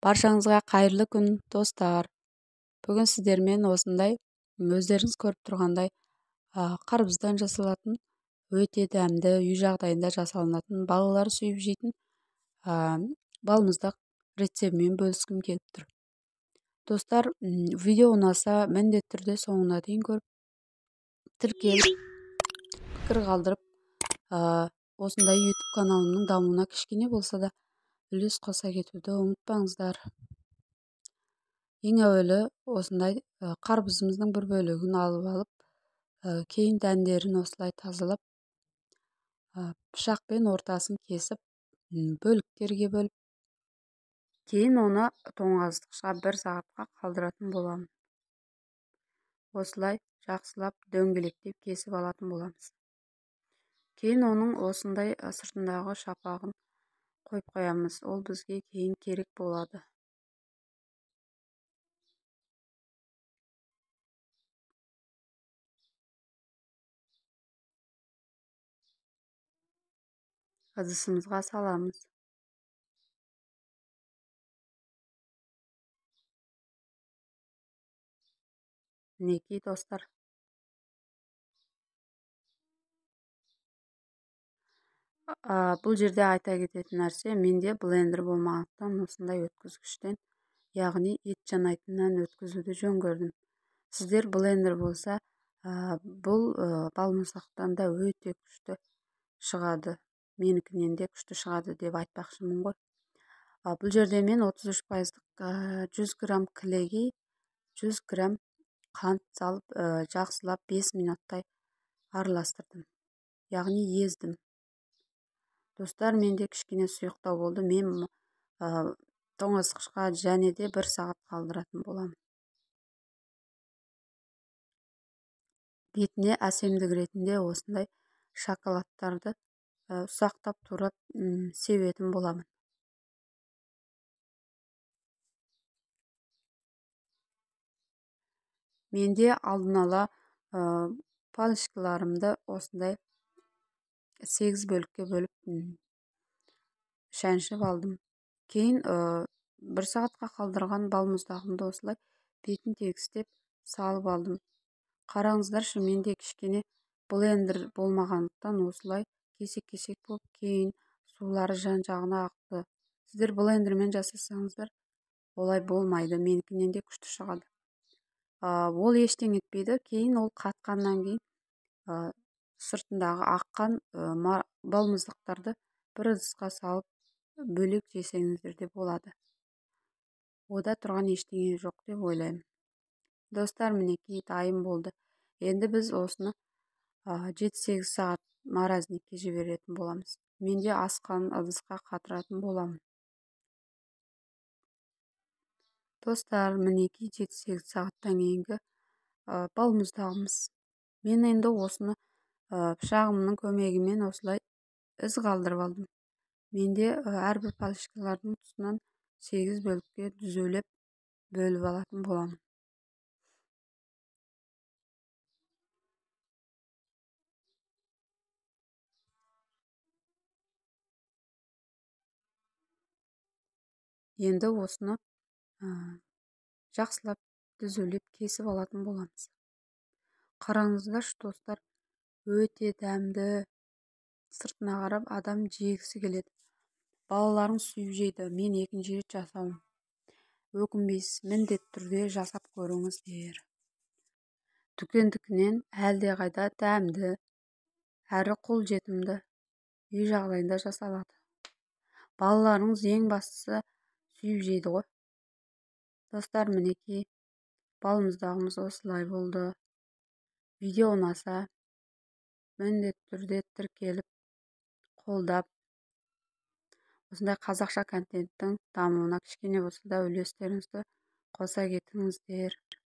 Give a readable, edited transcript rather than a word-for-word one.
Баршаңызға қайырлы күн, достар. Бүгін сіздермен осындай өздеріңіз көріп тұрғандай қарбыздан жасалатын өте дәмді, үй жағдайында жасалынатын, балалар сүйіп жейтін балмұздақ рецептімен бөліскім келіп тұр. Достар, видео ұнаса міндетті түрде соңына дейін көріп, тіркеліп, пікір қалдырып, осындай YouTube каналымның дамуына кішкене болса да үлес қоса кетуді ұмытпаңыздар. Ең әуелі осындай қарбызымыздың бір бөлігін алып, кейін дәндерін осылай тазалап, пышақпен ортасын кесіп, бөліктерге бөліп, кейін оны тоңазытқышқа 1 сағатқа қалдыратын боламын. Осылай жақсылап дөңгелектеп кесіп алатын боламыз. Кейін оның осындай сыртындағы шапағын қойып қоямыз. Ол бізге кейін керек болады. Ыдысымызға саламыз. Мінекей достар. Бұл жерде айта кететін нәрсе, менде блендер болмағандықтан осындай өткізгіштен, яғни ет жанайтыннан өткізуді жөн көрдім. Сіздер блендер болса, бұл балмұздақтан да өте күшті шығады. Менікінен де күшті шығады деп айтпақшымын ғой. Бұл жерде мен 33%-ық 100 грамм кілеге 100 грамм қант салып, жақсылап 5 минуттай араластырдым. Яғни ездім. Достар, менде кішкене сұйықтау болды. Мен тоңазытқышқа және де 1 сағат қалдыратын боламын. Бетіне әсемдік ретінде осындай шоколадтарды ұсақтап турап себетін боламын. Менде алдын ала палочкаларымды осындай 8 бөлікке бөліп шәншіп алдым. Кейін 1 сағатқа қалдырған балмұздағымды осылай бетін тегістеп салып алдым. Қараңыздаршы, менде кішкене блендер болмағандықтан осылай кесек-кесек болып, кейін сулары жан-жағына ақты. Сіздер блендермен жасасаңыздар, олай болмайды, менікінен де күшті шығады. Ол ештеңе етпейді. Кейін ол қатқаннан кейін сыртындағы аққан балмұздақтарды бір ыдысқа салып бөлек жесеңіздер де болады. Ода тұрған ештеңе жоқ деп ойлаймын. Достар, мінекей дайын болды. Енді біз осыны 7-8 сағат морозникке жіберетін боламыз. Менде асқан ыдысқа қатыратын боламын. Достар, мінекей 7-8 сағаттан кейінгі балмұздағымыз. Мен енді осыны пышағымның көмегімен осылай із қалдырып алдым. Менде әрбір палочкалардың тұсынан 8 бөлікке дүзулеп бөліп алатын боламын. Енді осыны жақсылап дүзулеп кесіп алатын боламыз. Қараңыздаршы достар, өте дәмді, сыртына қарап адам жегісі келеді. Балаларың сүйіп жейді. Мен екінші рет жасауым. Өкінбейсіз, міндетті түрде жасап көріңіздер. Дүкендікінен әлде қайда дәмді, әрі қолжетімді, үй жағдайында жасалады. Балаларыңыз ең бастысы сүйіп жейді ғой. Достар, мінекей балмұздағымыз осылай болды. Видео ұнаса міндетті түрде тіркеліп, қолдап, осындай қазақша контенттің дамуына кішкене болса да үлестеріңізді қоса кетіңіздер.